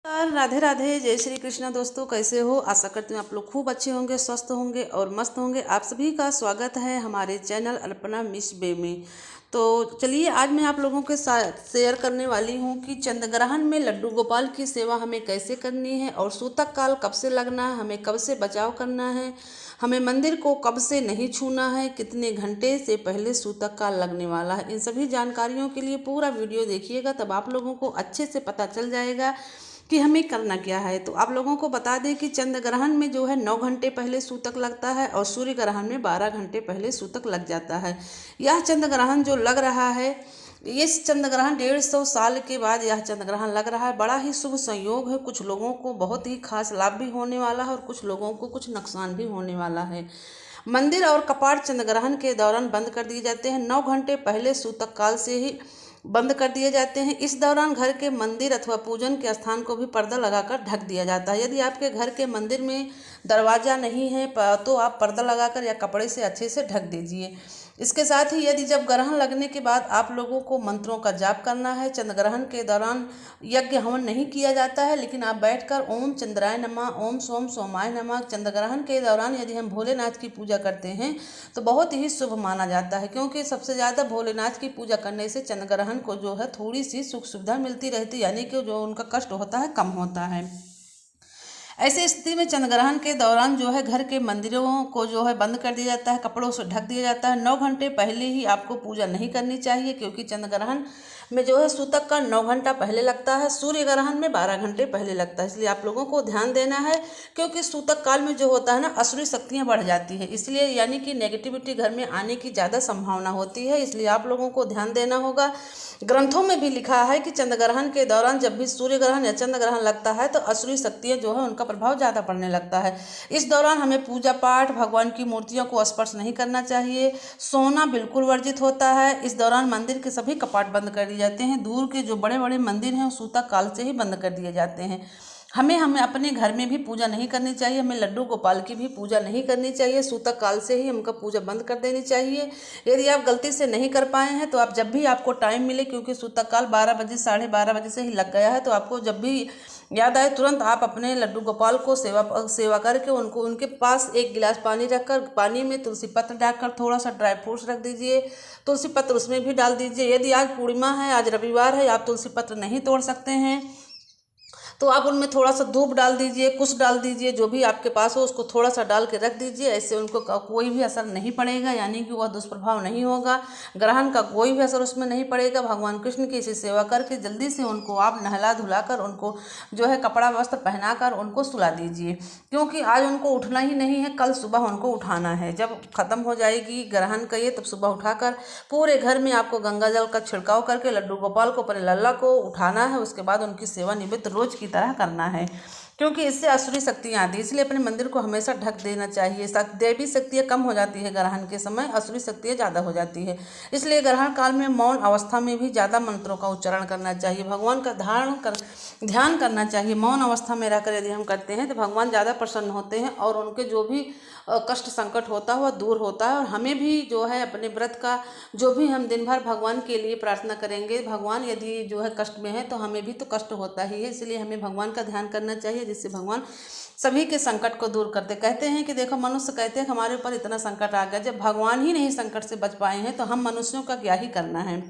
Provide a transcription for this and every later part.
राधे राधे, जय श्री कृष्णा। दोस्तों कैसे हो? आशा करती हूँ आप लोग खूब अच्छे होंगे, स्वस्थ होंगे और मस्त होंगे। आप सभी का स्वागत है हमारे चैनल अल्पना मिस बे में। तो चलिए आज मैं आप लोगों के साथ शेयर करने वाली हूँ कि चंद्रग्रहण में लड्डू गोपाल की सेवा हमें कैसे करनी है और सूतक काल कब से लगना है, हमें कब से बचाव करना है, हमें मंदिर को कब से नहीं छूना है, कितने घंटे से पहले सूतक काल लगने वाला है। इन सभी जानकारियों के लिए पूरा वीडियो देखिएगा, तब आप लोगों को अच्छे से पता चल जाएगा कि हमें करना क्या है। तो आप लोगों को बता दें कि चंद्र ग्रहण में जो है 9 घंटे पहले सूतक लगता है और सूर्य ग्रहण में 12 घंटे पहले सूतक लग जाता है। यह चंद्र ग्रहण जो लग रहा है, इस चंद्र ग्रहण 150 साल के बाद यह चंद्र ग्रहण लग रहा है। बड़ा ही शुभ संयोग है। कुछ लोगों को बहुत ही खास लाभ भी होने वाला है और कुछ लोगों को कुछ नुकसान भी होने वाला है। मंदिर और कपाट चंद्र ग्रहण के दौरान बंद कर दिए जाते हैं। 9 घंटे पहले सूतक काल से ही बंद कर दिए जाते हैं। इस दौरान घर के मंदिर अथवा पूजन के स्थान को भी पर्दा लगाकर ढक दिया जाता है। यदि आपके घर के मंदिर में दरवाज़ा नहीं है तो आप पर्दा लगाकर या कपड़े से अच्छे से ढक दीजिए। इसके साथ ही यदि जब ग्रहण लगने के बाद आप लोगों को मंत्रों का जाप करना है। चंद्र ग्रहण के दौरान यज्ञ हवन नहीं किया जाता है, लेकिन आप बैठकर ओम चंद्राय नमः, ओम सोम सोमाय नमः। चंद्र ग्रहण के दौरान यदि हम भोलेनाथ की पूजा करते हैं तो बहुत ही शुभ माना जाता है, क्योंकि सबसे ज़्यादा भोलेनाथ की पूजा करने से चंद्र ग्रहण को जो है थोड़ी सी सुख सुविधा मिलती रहती है, यानी कि जो उनका कष्ट होता है कम होता है। ऐसी स्थिति में चंद्र ग्रहण के दौरान जो है घर के मंदिरों को जो है बंद कर दिया जाता है, कपड़ों से ढक दिया जाता है। 9 घंटे पहले ही आपको पूजा नहीं करनी चाहिए, क्योंकि चंद्र ग्रहण में जो है सूतक का 9 घंटा पहले लगता है, सूर्य ग्रहण में 12 घंटे पहले लगता है। इसलिए आप लोगों को ध्यान देना है, क्योंकि सूतक काल में जो होता है ना, असुरी शक्तियाँ बढ़ जाती है, इसलिए यानी कि नेगेटिविटी घर में आने की ज़्यादा संभावना होती है। इसलिए आप लोगों को ध्यान देना होगा। ग्रंथों में भी लिखा है कि चंद्र ग्रहण के दौरान जब भी सूर्य ग्रहण या चंद्र ग्रहण लगता है तो असुरी शक्तियाँ जो है उनका प्रभाव ज़्यादा पड़ने लगता है। इस दौरान हमें पूजा पाठ, भगवान की मूर्तियों को स्पर्श नहीं करना चाहिए। सोना बिल्कुल वर्जित होता है। इस दौरान मंदिर के सभी कपाट बंद कर दिए जाते हैं। दूर के जो बड़े बड़े मंदिर हैं वो सूतक काल से ही बंद कर दिए जाते हैं। हमें अपने घर में भी पूजा नहीं करनी चाहिए। हमें लड्डू गोपाल की भी पूजा नहीं करनी चाहिए। सूतक काल से ही हमका पूजा बंद कर देनी चाहिए। यदि आप गलती से नहीं कर पाए हैं तो आप जब भी आपको टाइम मिले, क्योंकि सूतक काल 12 बजे 12:30 बजे से ही लग गया है, तो आपको जब भी याद आए तुरंत आप अपने लड्डू गोपाल को सेवा करके उनके पास एक गिलास पानी रखकर, पानी में तुलसी पत्र डालकर थोड़ा सा ड्राई फ्रूट्स रख दीजिए। तुलसी पत्र उसमें भी डाल दीजिए। यदि आज पूर्णिमा है, आज रविवार है, आप तुलसी पत्र नहीं तोड़ सकते हैं तो आप उनमें थोड़ा सा धूप डाल दीजिए, कुछ डाल दीजिए, जो भी आपके पास हो उसको थोड़ा सा डाल के रख दीजिए। ऐसे उनको कोई भी असर नहीं पड़ेगा, यानी कि वह दुष्प्रभाव नहीं होगा, ग्रहण का कोई भी असर उसमें नहीं पड़ेगा। भगवान कृष्ण की इसी सेवा करके जल्दी से उनको आप नहला धुलाकर उनको जो है कपड़ा वस्त्र पहनाकर उनको सुला दीजिए, क्योंकि आज उनको उठना ही नहीं है, कल सुबह उनको उठाना है। जब खत्म हो जाएगी ग्रहण का ये, तब सुबह उठाकर पूरे घर में आपको गंगा जल का छिड़काव करके लड्डू गोपाल को, अपने लल्ला को उठाना है। उसके बाद उनकी सेवा निमित्त रोज की तरह करना है, क्योंकि इससे असुरी शक्तियाँ आती है। इसलिए अपने मंदिर को हमेशा ढक देना चाहिए। देवी शक्तियाँ कम हो जाती है ग्रहण के समय, असुरी शक्तियाँ ज़्यादा हो जाती है। इसलिए ग्रहण काल में मौन अवस्था में भी ज़्यादा मंत्रों का उच्चारण करना चाहिए, भगवान का ध्यान करना चाहिए। मौन अवस्था में रहकर यदि हम करते हैं तो भगवान ज़्यादा प्रसन्न होते हैं और उनके जो भी कष्ट संकट होता है वह दूर होता है। और हमें भी जो है अपने व्रत का जो भी हम दिन भर भगवान के लिए प्रार्थना करेंगे, भगवान यदि जो है कष्ट में है तो हमें भी तो कष्ट होता ही है। इसलिए हमें भगवान का ध्यान करना चाहिए, जिससे भगवान सभी के संकट को दूर करते। कहते हैं कि देखो, मनुष्य कहते हैं हमारे ऊपर इतना संकट आ गया, जब भगवान ही नहीं संकट से बच पाए हैं तो हम मनुष्यों का क्या ही करना है।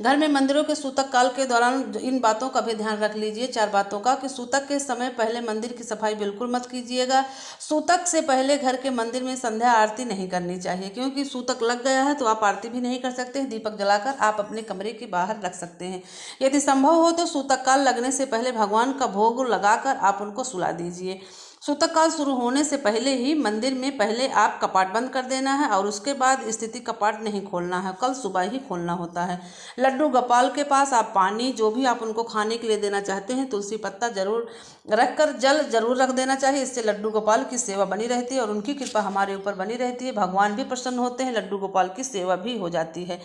घर में मंदिरों के सूतक काल के दौरान इन बातों का भी ध्यान रख लीजिए, 4 बातों का, कि सूतक के समय पहले मंदिर की सफाई बिल्कुल मत कीजिएगा। सूतक से पहले घर के मंदिर में संध्या आरती नहीं करनी चाहिए, क्योंकि सूतक लग गया है तो आप आरती भी नहीं कर सकते। दीपक जलाकर आप अपने कमरे के बाहर रख सकते हैं। यदि संभव हो तो सूतक काल लगने से पहले भगवान का भोग लगाकर आप उनको सुला दीजिए। सूतक काल शुरू होने से पहले ही मंदिर में पहले आप कपाट बंद कर देना है और उसके बाद स्थिति कपाट नहीं खोलना है, कल सुबह ही खोलना होता है। लड्डू गोपाल के पास आप पानी, जो भी आप उनको खाने के लिए देना चाहते हैं, तुलसी पत्ता जरूर रखकर जल जरूर रख देना चाहिए। इससे लड्डू गोपाल की सेवा बनी रहती है और उनकी कृपा हमारे ऊपर बनी रहती है। भगवान भी प्रसन्न होते हैं, लड्डू गोपाल की सेवा भी हो जाती है।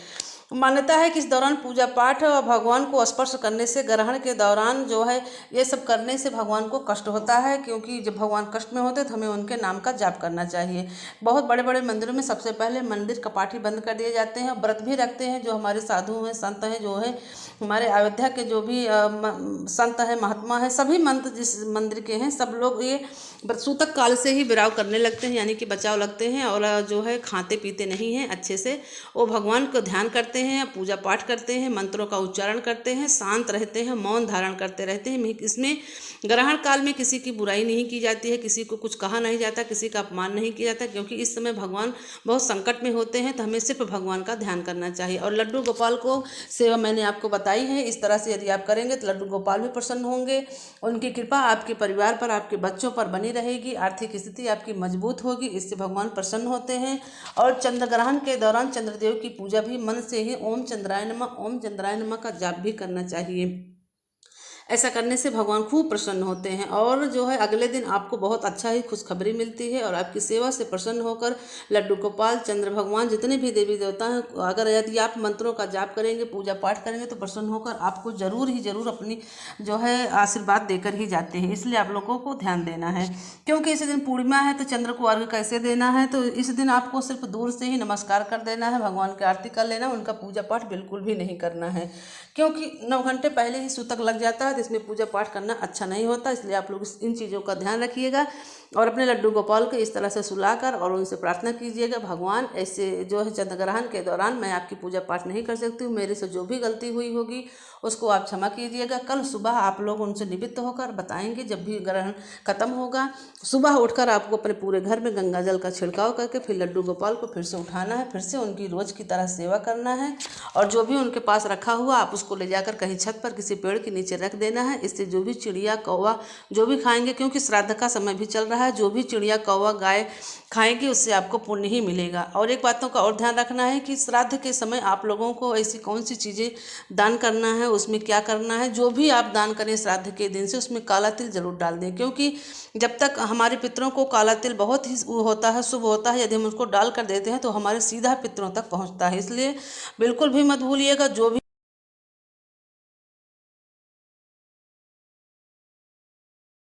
मान्यता है कि इस दौरान पूजा पाठ और भगवान को स्पर्श करने से, ग्रहण के दौरान जो है ये सब करने से भगवान को कष्ट होता है, क्योंकि जब भगवान कष्ट में होते तो हमें उनके नाम का जाप करना चाहिए। बहुत बड़े बड़े मंदिरों में सबसे पहले मंदिर कपाट ही बंद कर दिए जाते हैं, व्रत भी रखते हैं जो हमारे साधु हैं, संत हैं, जो है हमारे अयोध्या के जो भी संत हैं, महात्मा हैं, सभी मंत्र जिस मंदिर के हैं सब लोग ये सूतक काल से ही विराव करने लगते हैं, यानी कि बचाव लगते हैं, और जो है खाते पीते नहीं हैं अच्छे से। वो भगवान को ध्यान करते हैं, पूजा पाठ करते हैं, मंत्रों का उच्चारण करते हैं, शांत रहते हैं, मौन धारण करते रहते हैं। इसमें ग्रहण काल में किसी की बुराई नहीं की जाती है, किसी को कुछ कहा नहीं जाता, किसी का अपमान नहीं किया जाता, क्योंकि इस समय भगवान बहुत संकट में होते हैं। तो हमें सिर्फ भगवान का ध्यान करना चाहिए। और लड्डू गोपाल को सेवा मैंने आपको बताई है, इस तरह से यदि आप करेंगे तो लड्डू गोपाल भी प्रसन्न होंगे, उनकी कृपा आपके परिवार पर, आपके बच्चों पर बनी रहेगी, आर्थिक स्थिति आपकी मजबूत होगी, इससे भगवान प्रसन्न होते हैं। और चंद्र ग्रहण के दौरान चंद्रदेव की पूजा भी मन से ही ओम चंद्राय नमः, ओम चंद्राय नमः का जाप भी करना चाहिए। ऐसा करने से भगवान खूब प्रसन्न होते हैं, और जो है अगले दिन आपको बहुत अच्छा ही खुशखबरी मिलती है, और आपकी सेवा से प्रसन्न होकर लड्डू गोपाल, चंद्र भगवान, जितने भी देवी देवता हैं, अगर यदि आप मंत्रों का जाप करेंगे, पूजा पाठ करेंगे तो प्रसन्न होकर आपको जरूर ही जरूर अपनी जो है आशीर्वाद देकर ही जाते हैं। इसलिए आप लोगों को ध्यान देना है, क्योंकि इस दिन पूर्णिमा है तो चंद्र को अर्घ्य कैसे देना है, तो इस दिन आपको सिर्फ दूर से ही नमस्कार कर देना है, भगवान की आरती कर लेना, उनका पूजा पाठ बिल्कुल भी नहीं करना है, क्योंकि 9 घंटे पहले ही सूतक लग जाता है, तो इसमें पूजा पाठ करना अच्छा नहीं होता। इसलिए आप लोग इन चीज़ों का ध्यान रखिएगा, और अपने लड्डू गोपाल को इस तरह से सुलाकर और उनसे प्रार्थना कीजिएगा, भगवान ऐसे जो है चंद्र ग्रहण के दौरान मैं आपकी पूजा पाठ नहीं कर सकती हूँ, मेरे से जो भी गलती हुई होगी उसको आप क्षमा कीजिएगा। कल सुबह आप लोग उनसे निवृत्त होकर बताएंगे, जब भी ग्रहण खत्म होगा सुबह उठकर आपको अपने पूरे घर में गंगा जल का छिड़काव करके फिर लड्डू गोपाल को फिर से उठाना है, फिर से उनकी रोज की तरह सेवा करना है, और जो भी उनके पास रखा हुआ आप उसको ले जाकर कहीं छत पर किसी पेड़ के नीचे रख देना है। इससे जो भी चिड़िया कौवा जो भी खाएंगे, क्योंकि श्राद्ध का समय भी चल रहा है, जो भी चिड़िया कौवा गाय खाएंगे उससे आपको पुण्य ही मिलेगा। और एक बातों का और ध्यान रखना है कि श्राद्ध के समय आप लोगों को ऐसी कौन सी चीज़ें दान करना है, उसमें क्या करना है। जो भी आप दान करें श्राद्ध के दिन से उसमें काला तिल जरूर डाल दें, क्योंकि जब तक हमारे पितरों को काला तिल बहुत ही होता है, शुभ होता है, यदि हम उसको डाल कर देते हैं तो हमारे सीधा पितरों तक पहुँचता है। इसलिए बिल्कुल भी मत भूलिएगा, जो भी